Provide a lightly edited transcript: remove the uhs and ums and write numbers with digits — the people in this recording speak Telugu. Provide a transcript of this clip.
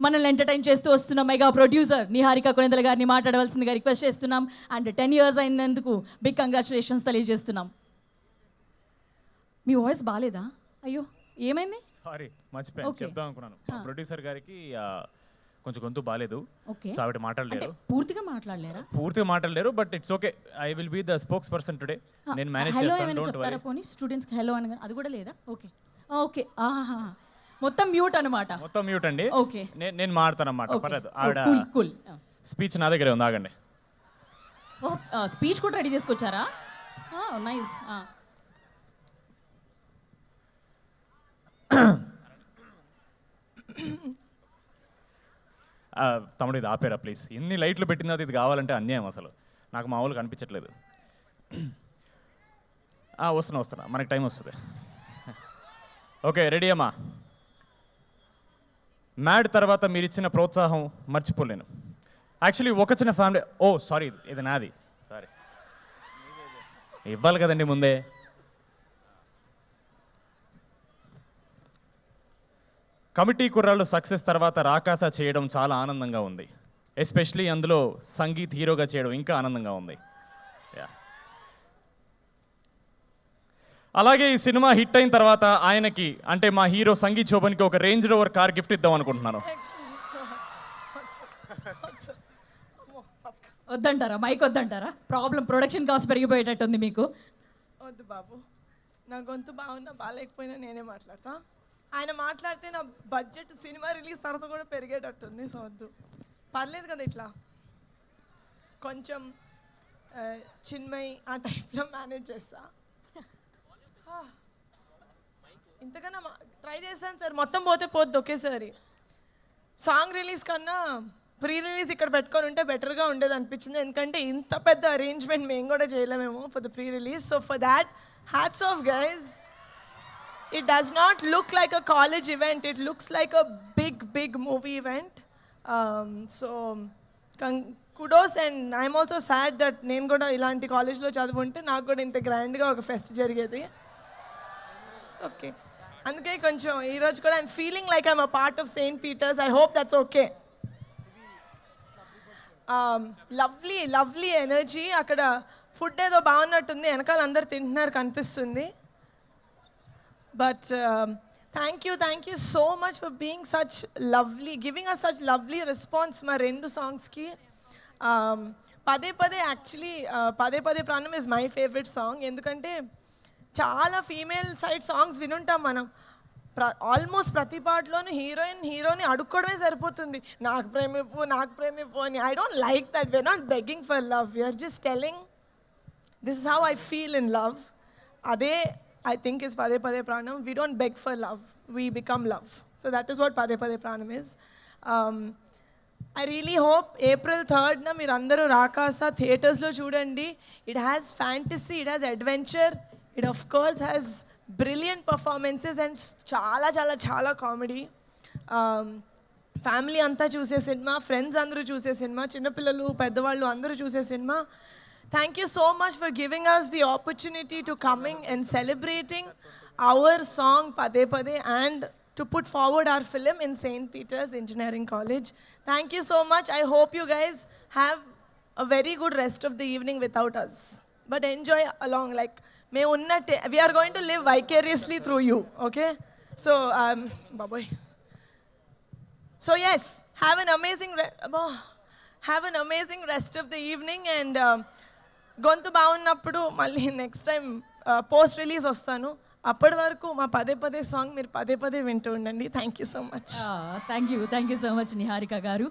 మనల్ని ఎంటర్టైన్ చేస్తూ వస్తున్న మెగా ప్రొడ్యూసర్ నిహారిక కొనిదల గారిని మాట్లాడవలసిందిగా రిక్వెస్ట్ చేస్తున్నాం. అండ్ 10 years అయినందుకు బిగ్ కంగ్రాచులేషన్స్ తెలియజేస్తున్నాం. మీ వాయిస్ బాగాలేదా? అయ్యో ఏమైంది? సారీ మర్చిపోయాను చెప్దాం అనుకున్నాను. ప్రొడ్యూసర్ గారికి కొంచెం గొంతు బాగాలేదు. సో ఆవిడ మాట్లాడలేరు. పూర్తిగా మాట్లాడలేరు but it's okay. I will be the spokes person today. నేను మేనేజ్ చేస్తాను. Don't worry. పోనీ స్టూడెంట్స్ కి హలో అని అది కూడా లేదా? ఓకే ఓకే మొత్తం మ్యూట్ అన్నమాట. మొత్తం మ్యూట్ అండి. ఓకే నేను మాడతాను అన్నమాట. పర్లేదు. ఆవిడ కూల్ స్పీచ్ నా దగ్గరే ఉంది. ఆగండి. స్పీచ్ కూడా రెడీ చేసుకొచ్చారా? నైస్. తమ్ముడు ఇది ఆపేరా ప్లీజ్. ఎన్ని లైట్లు పెట్టిందో ఇది కావాలంటే అన్యాయం. అసలు నాకు మామూలుగా అనిపించట్లేదు. వస్తున్నా మనకి టైం వస్తుంది. ఓకే రెడీ అమ్మా. మ్యాడ్ తర్వాత మీరు ఇచ్చిన ప్రోత్సాహం మర్చిపోలేను. యాక్చువల్లీ ఒక చిన్న ఫ్యామిలీ సారీ ఇది నాది. సారీ ఇవ్వాలి కదండి ముందే. కమిటీ కుర్రాళ్ళు సక్సెస్ తర్వాత రాకాస చేయడం చాలా ఆనందంగా ఉంది. ఎస్పెషలీ అందులో సంగీత్ హీరోగా చేయడం ఇంకా ఆనందంగా ఉంది. అలాగే ఈ సినిమా హిట్ అయిన తర్వాత ఆయనకి అంటే మా హీరో సంగీత్ శోభన్కి ఒక రేంజ్ రోవర్ కార్ గిఫ్ట్ ఇద్దాం అనుకుంటున్నాను. వద్దంటారా? మైక్ వద్దంటారా? ప్రాబ్లం ప్రొడక్షన్ కాస్ట్ పెరిగిపోయేటట్టుంది మీకు. వద్దు బాబు, నా గొంతు బాగున్నా బాగాలేకపోయినా నేనే మాట్లాడతా. ఆయన మాట్లాడితే నా బడ్జెట్ సినిమా రిలీజ్ తర్వాత కూడా పెరిగేటట్టుంది. సో వద్దు, పర్లేదు కదా. ఇట్లా కొంచెం చిన్మయ్ ఆ టైప్లో మేనేజ్ చేస్తా. ఇంతకన్నా ట్రై చేశాను సార్. మొత్తం పోతే పోద్ది ఒకేసారి. సాంగ్ రిలీజ్ కన్నా ప్రీ రిలీజ్ ఇక్కడ పెట్టుకొని ఉంటే బెటర్గా ఉండేది అనిపించింది. ఎందుకంటే ఇంత పెద్ద అరేంజ్మెంట్ మేము కూడా చేయలేమేమో for the pre release. So for that hats off guys. It does not look like a college event. It looks like a big movie event. So kudos, and I'm also sad that నేను కూడా ఇలాంటి కాలేజ్లో చదువుంటే నాకు కూడా ఇంత గ్రాండ్గా ఒక ఫెస్ట్ జరిగేది. ఓకే, అందుకే కొంచెం ఈరోజు కూడా I'm feeling like I'm a part of Saint Peter's. I hope that's okay. Lovely energy. అక్కడ ఫుడ్ ఏదో బాగున్నట్టుంది, వెనకాల అందరు తింటున్నారు కనిపిస్తుంది. But thank you so much for being such lovely, giving us such lovely response మా రెండు సాంగ్స్కి. పదే యాక్చువల్లీ పదే ప్రాణం ఇస్ మై ఫేవరెట్ సాంగ్. ఎందుకంటే చాలా ఫీమేల్ సైడ్ సాంగ్స్ వినుంటాం మనం. ఆల్మోస్ట్ ప్రతి పాటలోనూ హీరోని అడుక్కోవడమే సరిపోతుంది. నాకు ప్రేమిప్పు అని. I don't like that. We're not begging for love, we're just telling this is how I feel in love. అదే I think is Pade Pade Pranam. We don't beg for love, we become love. So that is what Pade Pade Pranam is. I really hope April 3rd na meer andaru Rakasa theatres lo chudandi. It has fantasy, it has adventure, it of course has brilliant performances and చాలా comedy. Family anta choose cinema, friends andaru choose cinema, chinna pillalu peddavallu andaru choose cinema. Thank you so much for giving us the opportunity to coming and celebrating our song Pade Pade and to put forward our film in St. Peter's Engineering College. Thank you so much. I hope you guys have a very good rest of the evening without us. But enjoy along. Like, we are going to live vicariously through you. Okay? So, bye-bye. So yes, have an amazing rest of the evening, and గొంతు బాగున్నప్పుడు మళ్ళీ నెక్స్ట్ టైం పోస్ట్ రిలీజ్ వస్తాను. అప్పటి వరకు మా పదే పదే సాంగ్ మీరు పదే వింటూ ఉండండి. Thank you so much. Thank you so much Niharika గారు.